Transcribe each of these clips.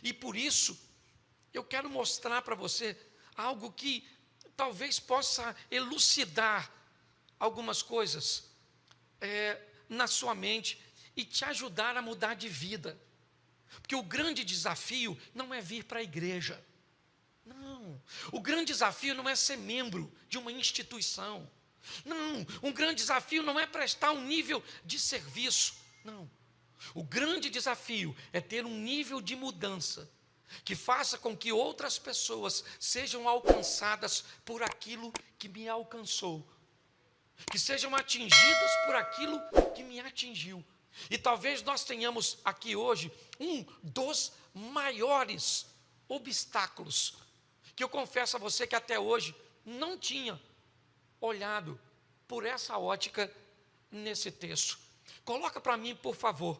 E por isso, eu quero mostrar para você algo que talvez possa elucidar algumas coisas na sua mente e te ajudar a mudar de vida. Porque o grande desafio não é vir para a igreja. Não, o grande desafio não é ser membro de uma instituição. Não, um grande desafio não é prestar um nível de serviço. Não, o grande desafio é ter um nível de mudança que faça com que outras pessoas sejam alcançadas por aquilo que me alcançou, que sejam atingidas por aquilo que me atingiu. E talvez nós tenhamos aqui hoje um dos maiores obstáculos, que eu confesso a você que até hoje não tinha olhado por essa ótica nesse texto. Coloca para mim, por favor,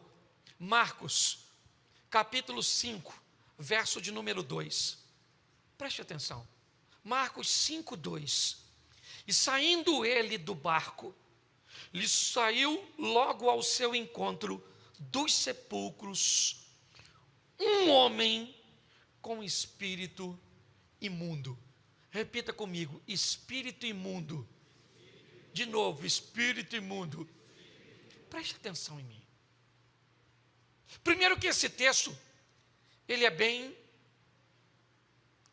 Marcos, capítulo 5, verso de número 2. Preste atenção. Marcos 5, 2. E saindo ele do barco, lhe saiu logo ao seu encontro dos sepulcros um homem com espírito imundo. Repita comigo: espírito imundo. De novo, espírito imundo. Preste atenção em mim. Primeiro que esse texto, ele é bem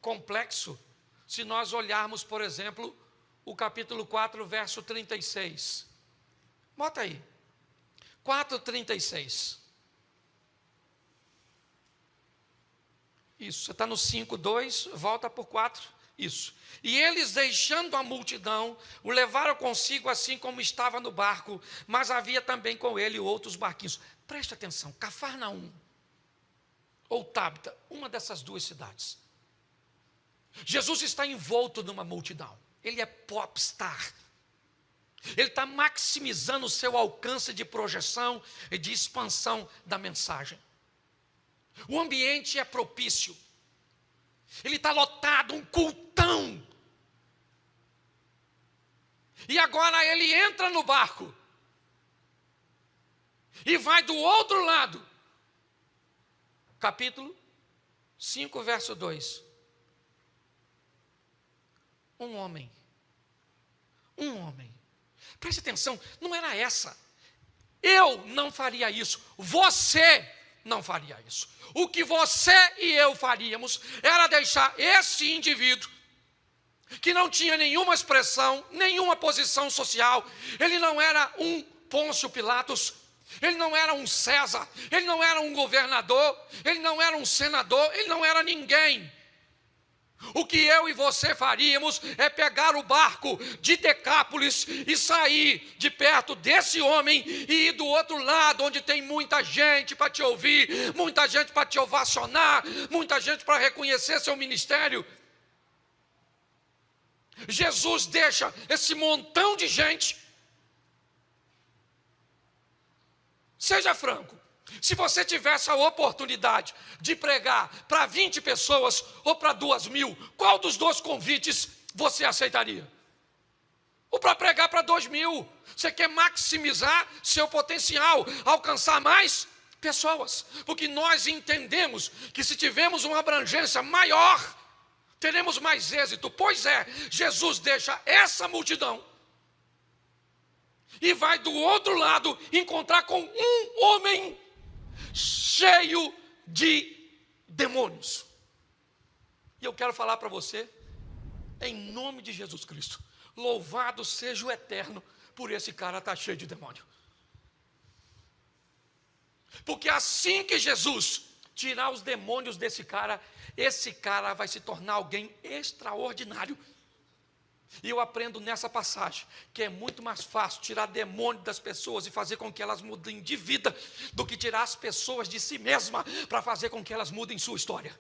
complexo, se nós olharmos, por exemplo, o capítulo 4, verso 36. Bota aí, 4:36. Isso, você está no 5:2, volta por 4. Isso. E eles, deixando a multidão, o levaram consigo assim como estava no barco, mas havia também com ele outros barquinhos. Preste atenção, Cafarnaum ou Tabita, uma dessas duas cidades. Jesus está envolto numa multidão. Ele é popstar. Ele está maximizando o seu alcance de projeção e de expansão da mensagem. O ambiente é propício. Ele está lotado, um cultão. E agora ele entra no barco e vai do outro lado. Capítulo 5, verso 2. Um homem. Preste atenção, não era essa. Eu não faria isso. Você não faria isso. O que você e eu faríamos era deixar esse indivíduo, que não tinha nenhuma expressão, nenhuma posição social, ele não era um Pôncio Pilatos, ele não era um César, ele não era um governador, ele não era um senador, ele não era ninguém. O que eu e você faríamos é pegar o barco de Decápolis e sair de perto desse homem e ir do outro lado, onde tem muita gente para te ouvir, muita gente para te ovacionar, muita gente para reconhecer seu ministério. Jesus deixa esse montão de gente. Seja franco. Se você tivesse a oportunidade de pregar para 20 pessoas ou para 2.000, qual dos dois convites você aceitaria? Ou para pregar para 2.000? Você quer maximizar seu potencial, alcançar mais pessoas. Porque nós entendemos que se tivermos uma abrangência maior, teremos mais êxito. Pois é, Jesus deixa essa multidão e vai do outro lado encontrar com um homem cheio de demônios. E eu quero falar para você, em nome de Jesus Cristo, louvado seja o Eterno por esse cara estar cheio de demônio. Porque assim que Jesus tirar os demônios desse cara, esse cara vai se tornar alguém extraordinário. E eu aprendo nessa passagem que é muito mais fácil tirar demônio das pessoas e fazer com que elas mudem de vida do que tirar as pessoas de si mesma para fazer com que elas mudem sua história.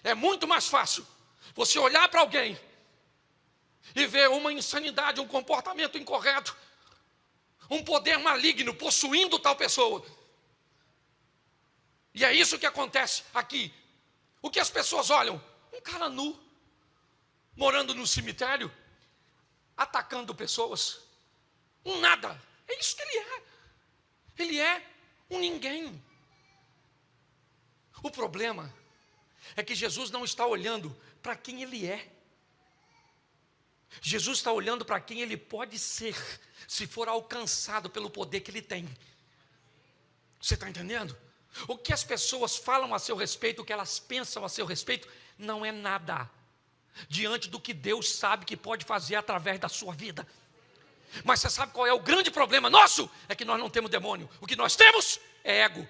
É muito mais fácil você olhar para alguém e ver uma insanidade, um comportamento incorreto, um poder maligno possuindo tal pessoa. E é isso que acontece aqui. O que as pessoas olham? Um cara nu, morando no cemitério, atacando pessoas. Um nada. É isso que ele é. Ele é Um ninguém. O problema é que Jesus não está olhando para quem ele é. Jesus está olhando para quem ele pode ser, se for alcançado pelo poder que ele tem. Você está entendendo? O que as pessoas falam a seu respeito, o que elas pensam a seu respeito, não é nada diante do que Deus sabe que pode fazer através da sua vida. Mas você sabe qual é o grande problema nosso? É que nós não temos demônio. O que nós temos é ego.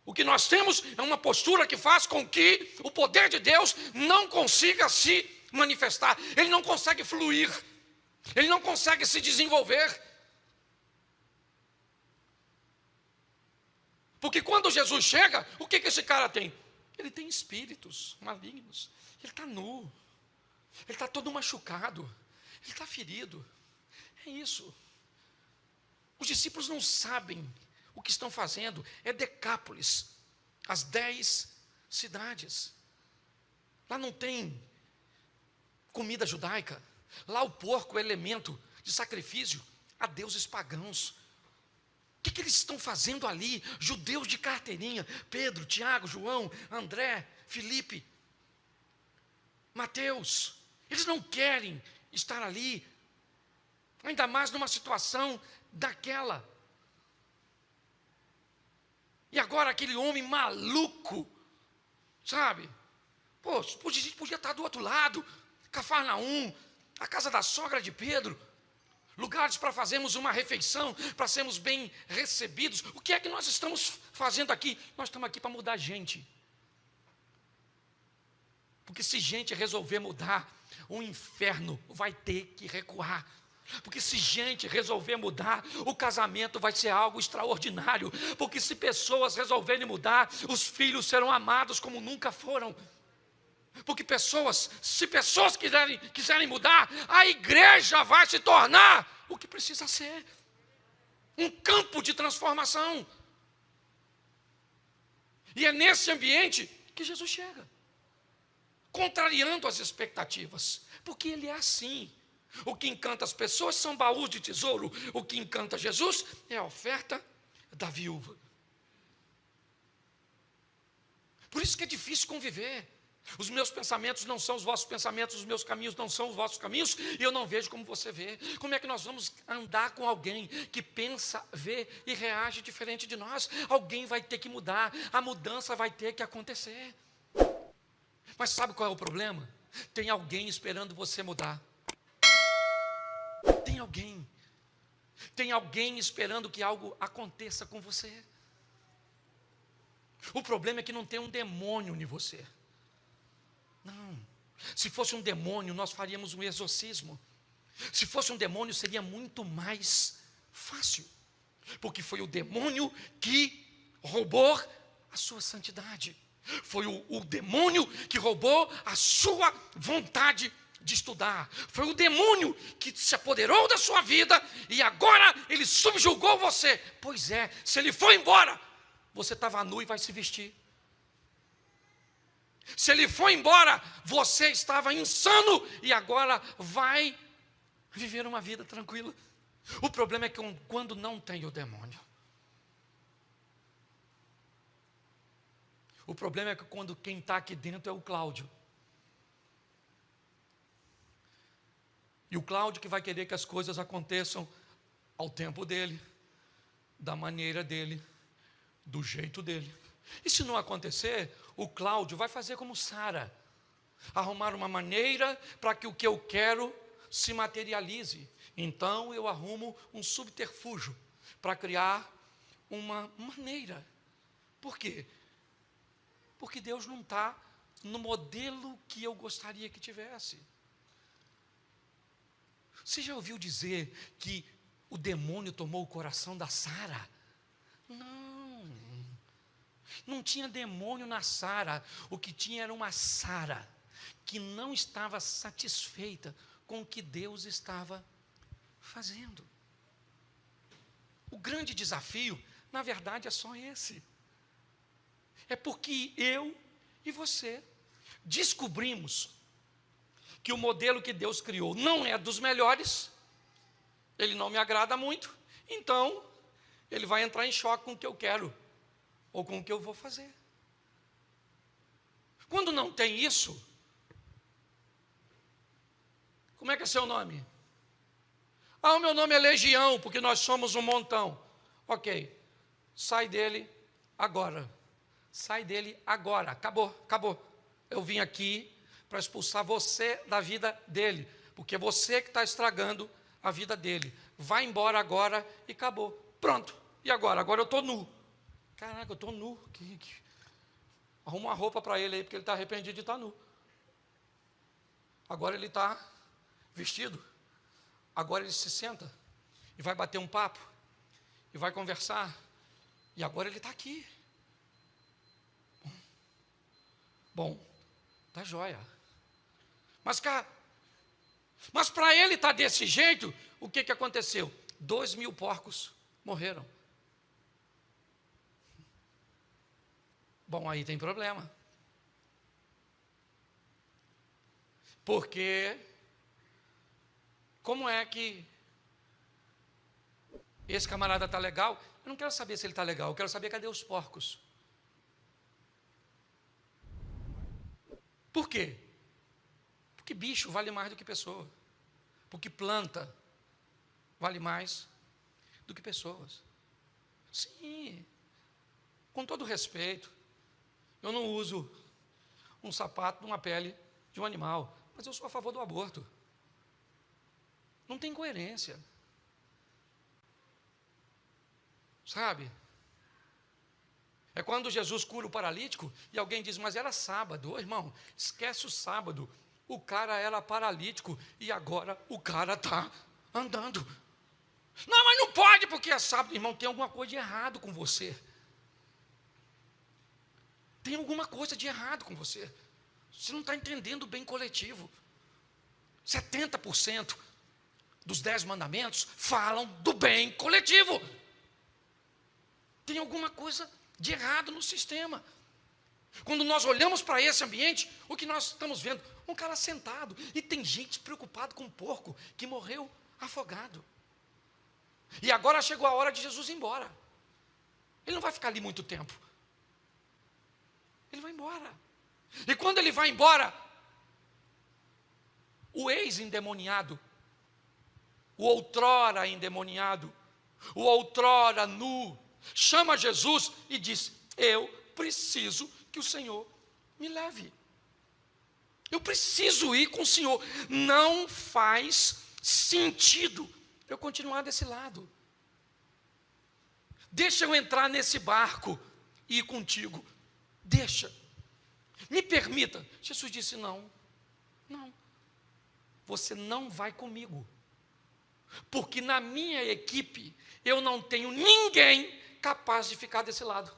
O que nós temos é uma postura que faz com que o poder de Deus não consiga se manifestar. Ele não consegue fluir. Ele não consegue se desenvolver. Porque quando Jesus chega, o que esse cara tem? Ele tem espíritos malignos. Ele está nu. Ele está todo machucado. Ele está ferido. É isso. Os discípulos não sabem o que estão fazendo. É Decápolis, as 10 cidades. Lá não tem comida judaica. Lá o porco é elemento de sacrifício a deuses pagãos. O que eles estão fazendo ali? Judeus de carteirinha. Pedro, Tiago, João, André, Filipe, Mateus. Eles não querem estar ali, ainda mais numa situação daquela. E agora aquele homem maluco, sabe? Pô, a gente podia estar do outro lado, Cafarnaum, a casa da sogra de Pedro, lugares para fazermos uma refeição, para sermos bem recebidos. O que é que nós estamos fazendo aqui? Nós estamos aqui para mudar gente. Porque se gente resolver mudar, o inferno vai ter que recuar. Porque se gente resolver mudar, o casamento vai ser algo extraordinário. Porque se pessoas resolverem mudar, os filhos serão amados como nunca foram. Porque se pessoas quiserem mudar, a igreja vai se tornar o que precisa ser. Um campo de transformação. E é nesse ambiente que Jesus chega. Contrariando as expectativas. Porque ele é assim. O que encanta as pessoas são baús de tesouro. O que encanta Jesus é a oferta da viúva. Por isso que é difícil conviver. Os meus pensamentos não são os vossos pensamentos, os meus caminhos não são os vossos caminhos, e eu não vejo como você vê. Como é que nós vamos andar com alguém que pensa, vê e reage diferente de nós? Alguém vai ter que mudar, a mudança vai ter que acontecer. Mas sabe qual é o problema? Tem alguém esperando você mudar. Tem alguém esperando que algo aconteça com você. O problema é que não tem um demônio em você. Não. Se fosse um demônio, nós faríamos um exorcismo. Se fosse um demônio, seria muito mais fácil. Porque foi o demônio que roubou a sua santidade. Foi o demônio que roubou a sua vontade de estudar. Foi o demônio que se apoderou da sua vida e agora ele subjugou você. Pois é, se ele for embora, você estava nu e vai se vestir. Se ele for embora, você estava insano e agora vai viver uma vida tranquila. O problema é que quando não tem o demônio. O problema é que quando quem está aqui dentro é o Cláudio. E o Cláudio que vai querer que as coisas aconteçam ao tempo dele, da maneira dele, do jeito dele. E se não acontecer, o Cláudio vai fazer como Sara, arrumar uma maneira para que o que eu quero se materialize. Então eu arrumo um subterfúgio para criar uma maneira. Por quê? Porque Deus não está no modelo que eu gostaria que tivesse. Você já ouviu dizer que o demônio tomou o coração da Sara? Não tinha demônio na Sara. O que tinha era uma Sara que não estava satisfeita com o que Deus estava fazendo. O grande desafio, na verdade, é só esse. É porque eu e você descobrimos que o modelo que Deus criou não é dos melhores, ele não me agrada muito, Então, ele vai entrar em choque com o que eu quero, ou com o que eu vou fazer. Quando não tem isso, como é que é seu nome? Ah, o meu nome é Legião, porque nós somos um montão. Ok, sai dele agora. Sai dele agora. Acabou, acabou. Eu vim aqui para expulsar você da vida dele, porque é você que está estragando a vida dele. Vai embora agora e acabou. Pronto. E agora? Agora eu estou nu. Caraca, eu estou nu. Arruma uma roupa para ele aí, porque ele está arrependido de estar nu. Agora ele está vestido. Agora ele se senta e vai bater um papo e vai conversar. E agora ele está aqui. Bom, tá joia. Mas para ele estar desse jeito, o que aconteceu? 2.000 porcos morreram. Bom, aí tem problema. Porque como é que esse camarada está legal? Eu não quero saber se ele está legal, eu quero saber cadê os porcos. Por quê? Porque bicho vale mais do que pessoa. Porque planta vale mais do que pessoas. Sim, com todo respeito, eu não uso um sapato numa pele de um animal, mas eu sou a favor do aborto. Não tem coerência. Sabe? É quando Jesus cura o paralítico e alguém diz, mas era sábado. Ô, irmão, esquece o sábado. O cara era paralítico e agora o cara está andando. Não, mas não pode porque é sábado. Irmão, tem alguma coisa de errado com você. Tem alguma coisa de errado com você. Você não está entendendo o bem coletivo. 70% dos 10 mandamentos falam do bem coletivo. Tem alguma coisa de errado no sistema. Quando nós olhamos para esse ambiente, o que nós estamos vendo? Um cara sentado, e tem gente preocupado com um porco que morreu afogado. E agora chegou a hora de Jesus ir embora. Ele não vai ficar ali muito tempo. Ele vai embora. E quando ele vai embora, o ex-endemoniado, o outrora endemoniado, o outrora nu, chama Jesus e diz, eu preciso que o Senhor me leve. Eu preciso ir com o Senhor. Não faz sentido eu continuar desse lado. Deixa eu entrar nesse barco e ir contigo. Deixa. Me permita. Jesus disse, não. Você não vai comigo. Porque na minha equipe, eu não tenho ninguém capaz de ficar desse lado.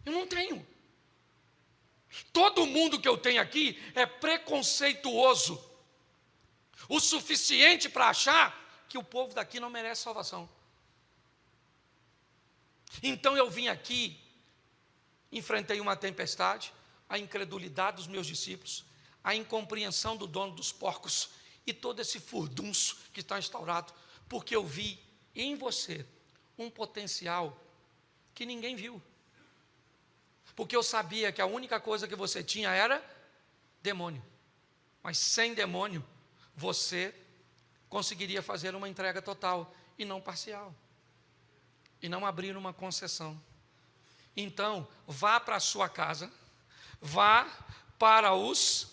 Eu não tenho. Todo mundo que eu tenho aqui é preconceituoso o suficiente para achar que o povo daqui não merece salvação. Então eu vim aqui, enfrentei uma tempestade, a incredulidade dos meus discípulos, a incompreensão do dono dos porcos e todo esse furdunço que está instaurado, porque eu vi em você um potencial que ninguém viu. Porque eu sabia que a única coisa que você tinha era demônio. Mas sem demônio, você conseguiria fazer uma entrega total e não parcial. E não abrir uma concessão. Então, vá para a sua casa, vá para os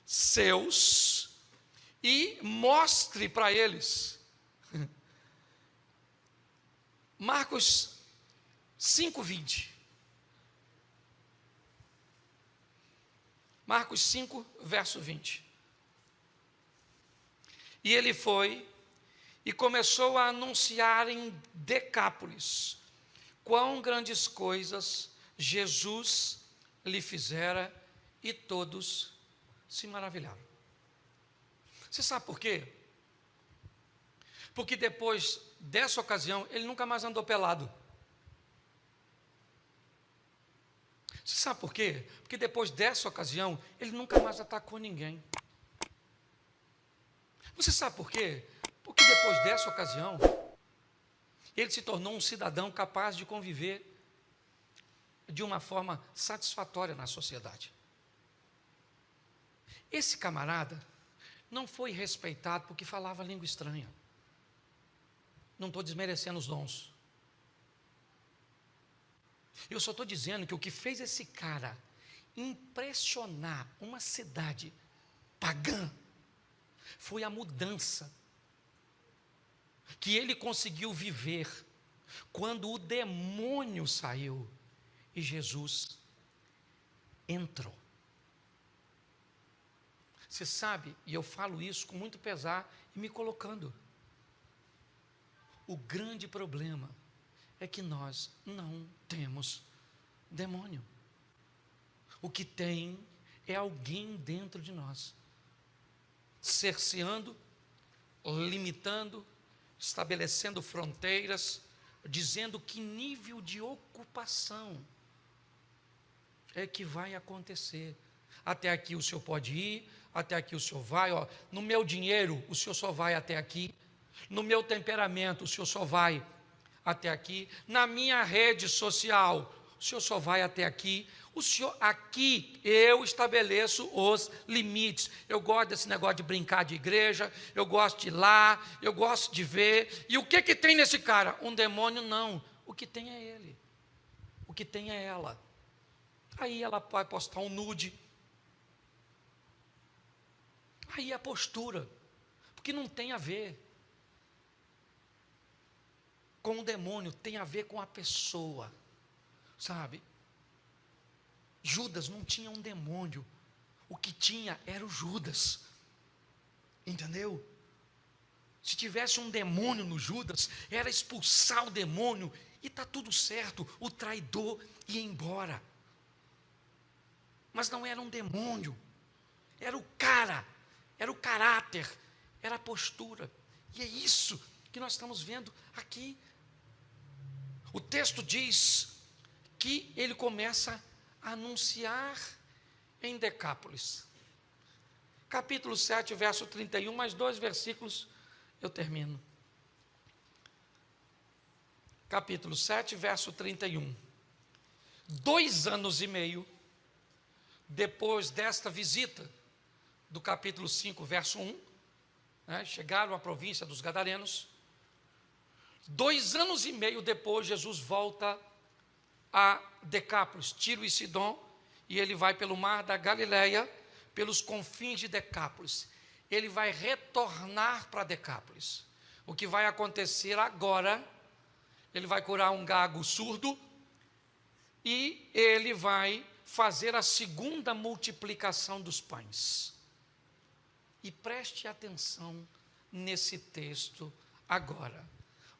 seus e mostre para eles. Marcos 5:20. Marcos 5, verso 20. E ele foi e começou a anunciar em Decápolis quão grandes coisas Jesus lhe fizera, e todos se maravilharam. Você sabe por quê? Porque depois dessa ocasião, ele nunca mais andou pelado. Você sabe por quê? Porque depois dessa ocasião, ele nunca mais atacou ninguém. Você sabe por quê? Porque depois dessa ocasião, ele se tornou um cidadão capaz de conviver de uma forma satisfatória na sociedade. Esse camarada não foi respeitado porque falava língua estranha. Não estou desmerecendo os dons. Eu só estou dizendo que o que fez esse cara impressionar uma cidade pagã foi a mudança que ele conseguiu viver quando o demônio saiu e Jesus entrou. Você sabe, e eu falo isso com muito pesar e me colocando, o grande problema é que nós não temos demônio. O que tem é alguém dentro de nós, cerceando, limitando, estabelecendo fronteiras, dizendo que nível de ocupação é que vai acontecer. Até aqui o senhor pode ir, até aqui o senhor vai, ó, no meu dinheiro o senhor só vai até aqui, no meu temperamento o senhor só vai até aqui, na minha rede social o senhor só vai até aqui, o senhor, aqui eu estabeleço os limites. Eu gosto desse negócio de brincar de igreja, eu gosto de ir lá, eu gosto de ver. E o que tem nesse cara? Um demônio? Não, o que tem é ele, o que tem é ela. Aí ela vai postar um nude, aí a postura, porque não tem a ver com o demônio, tem a ver com a pessoa, sabe? Judas não tinha um demônio, o que tinha era o Judas, entendeu? Se tivesse um demônio no Judas, era expulsar o demônio e está tudo certo, o traidor ia embora. Mas não era um demônio, era o cara, era o caráter, era a postura. E é isso que nós estamos vendo aqui. O texto diz que ele começa a anunciar em Decápolis. Capítulo 7, verso 31, mais 2 versículos, eu termino. Capítulo 7, verso 31. 2 anos e meio depois desta visita, do capítulo 5, verso 1, chegaram à província dos Gadarenos. 2 anos e meio depois, Jesus volta a Decápolis, Tiro e Sidom, e ele vai pelo mar da Galileia, pelos confins de Decápolis. Ele vai retornar para Decápolis. O que vai acontecer agora, ele vai curar um gago surdo, e ele vai fazer a segunda multiplicação dos pães. E preste atenção nesse texto agora.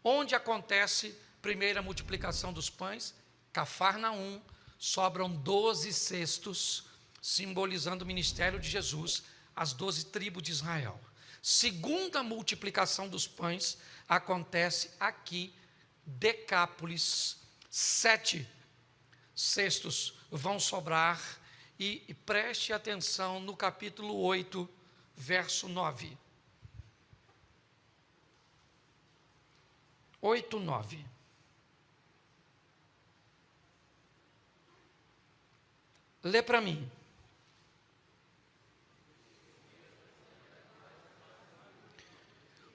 Onde acontece a primeira multiplicação dos pães? Cafarnaum, sobram 12 cestos, simbolizando o ministério de Jesus, as 12 tribos de Israel. Segunda multiplicação dos pães acontece aqui, Decápolis, 7 cestos vão sobrar, e preste atenção no capítulo 8, verso 9. 8, 9. Lê para mim.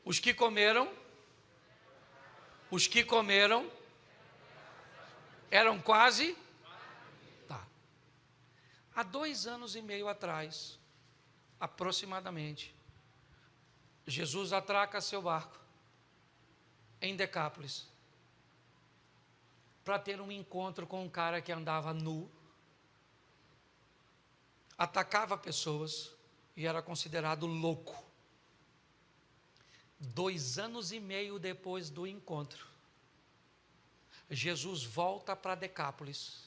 Os que comeram eram quase. Tá. Há 2 anos e meio atrás, aproximadamente, Jesus atraca seu barco em Decápolis para ter um encontro com um cara que andava nu, atacava pessoas e era considerado louco. 2 anos e meio depois do encontro, Jesus volta para Decápolis,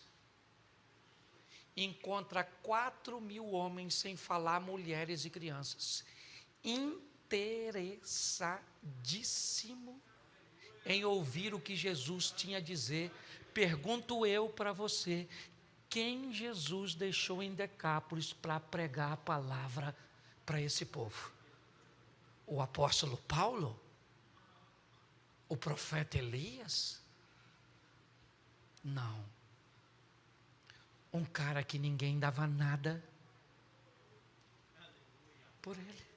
encontra 4.000 homens, sem falar mulheres e crianças, interessadíssimo em ouvir o que Jesus tinha a dizer. Pergunto eu para você, quem Jesus deixou em Decápolis para pregar a palavra para esse povo? O apóstolo Paulo? O profeta Elias? Não. Um cara que ninguém dava nada por ele.